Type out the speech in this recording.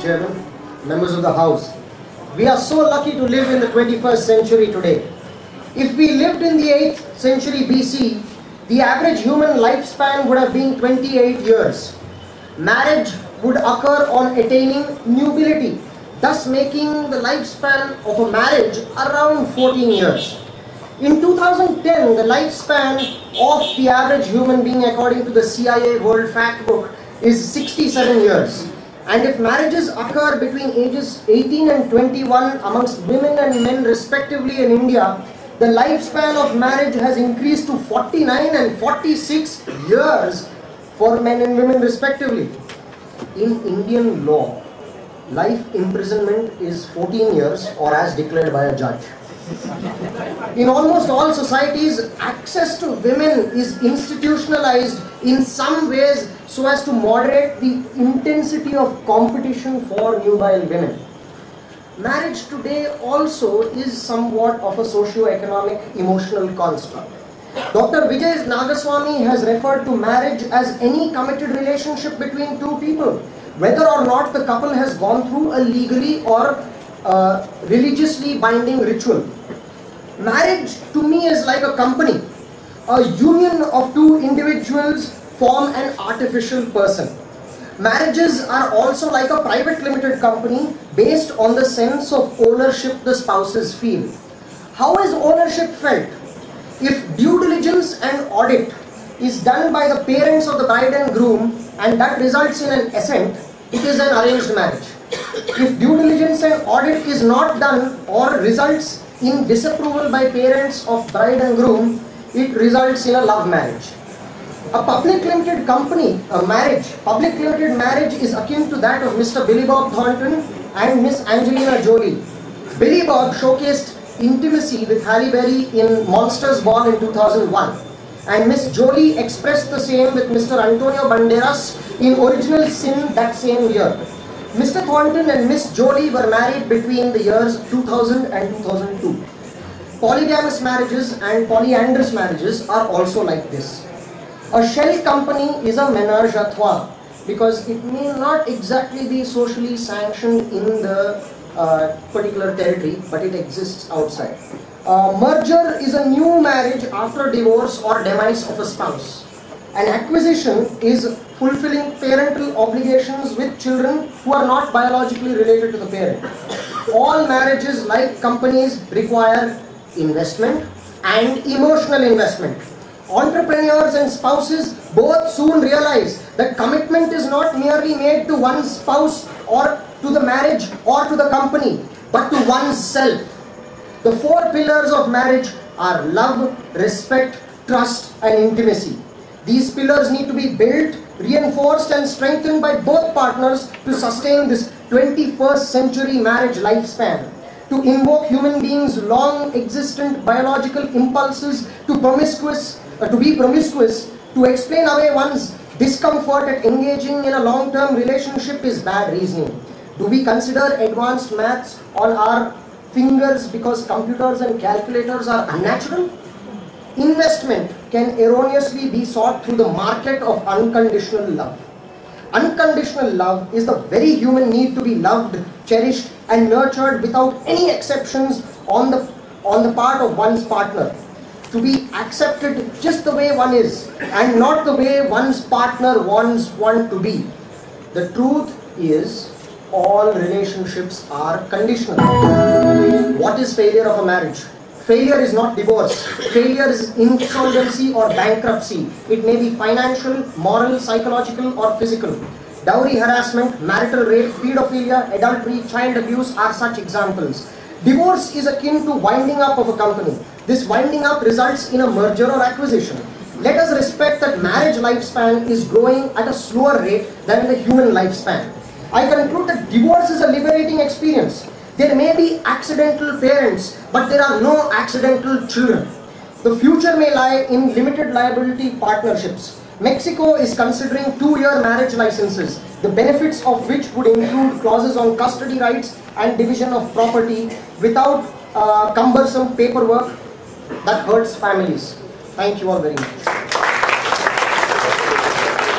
Chairman, members of the House. We are so lucky to live in the 21st century today. If we lived in the 8th century BC, the average human lifespan would have been 28 years. Marriage would occur on attaining nubility, thus making the lifespan of a marriage around 14 years. In 2010, the lifespan of the average human being according to the CIA World Factbook is 67 years. And if marriages occur between ages 18 and 21 amongst women and men respectively in India, the lifespan of marriage has increased to 49 and 46 years for men and women respectively. In Indian law, life imprisonment is 14 years or as declared by a judge. In almost all societies, access to women is institutionalized in some ways so as to moderate the intensity of competition for nubile women. Marriage today also is somewhat of a socio-economic emotional construct. Dr. Vijay Nagaswamy has referred to marriage as any committed relationship between two people, whether or not the couple has gone through a legally or religiously binding ritual. Marriage to me is like a company. A union of two individuals form an artificial person. Marriages are also like a private limited company based on the sense of ownership the spouses feel. How is ownership felt? If due diligence and audit is done by the parents of the bride and groom and that results in an assent, it is an arranged marriage. If due diligence and audit is not done or results in disapproval by parents of bride and groom, it results in a love marriage. A public limited company, public limited marriage is akin to that of Mr. Billy Bob Thornton and Miss Angelina Jolie. Billy Bob showcased intimacy with Halle Berry in Monsters Ball in 2001, and Miss Jolie expressed the same with Mr. Antonio Banderas in Original Sin that same year. Mr. Thornton and Miss Jolie were married between the years 2000 and 2002. Polygamous marriages and polyandrous marriages are also like this. A shell company is a ménage à trois because it may not exactly be socially sanctioned in the particular territory, but it exists outside. Merger is a new marriage after divorce or demise of a spouse. An acquisition is fulfilling parental obligations with children who are not biologically related to the parent. All marriages, like companies, require investment and emotional investment. Entrepreneurs and spouses both soon realize that commitment is not merely made to one spouse or to the marriage or to the company, but to oneself. The four pillars of marriage are love, respect, trust, and intimacy. These pillars need to be built, reinforced, and strengthened by both partners to sustain this 21st century marriage lifespan. To invoke human beings' long existent biological impulses to be promiscuous, to explain away one's discomfort at engaging in a long-term relationship is bad reasoning. Do we consider advanced maths on our fingers because computers and calculators are unnatural? Investment can erroneously be sought through the market of unconditional love. Unconditional love is the very human need to be loved, cherished, and nurtured without any exceptions on the part of one's partner. To be accepted just the way one is and not the way one's partner wants one to be. The truth is, all relationships are conditional. What is failure of a marriage? Failure is not divorce. Failure is insolvency or bankruptcy. It may be financial, moral, psychological, or physical. Dowry harassment, marital rape, pedophilia, adultery, child abuse are such examples. Divorce is akin to winding up of a company. This winding up results in a merger or acquisition. Let us respect that marriage lifespan is growing at a slower rate than the human lifespan. I conclude that divorce is a liberating experience. There may be accidental parents, but there are no accidental children. The future may lie in limited liability partnerships. Mexico is considering 2-year marriage licenses, the benefits of which would include clauses on custody rights and division of property without cumbersome paperwork that hurts families. Thank you all very much.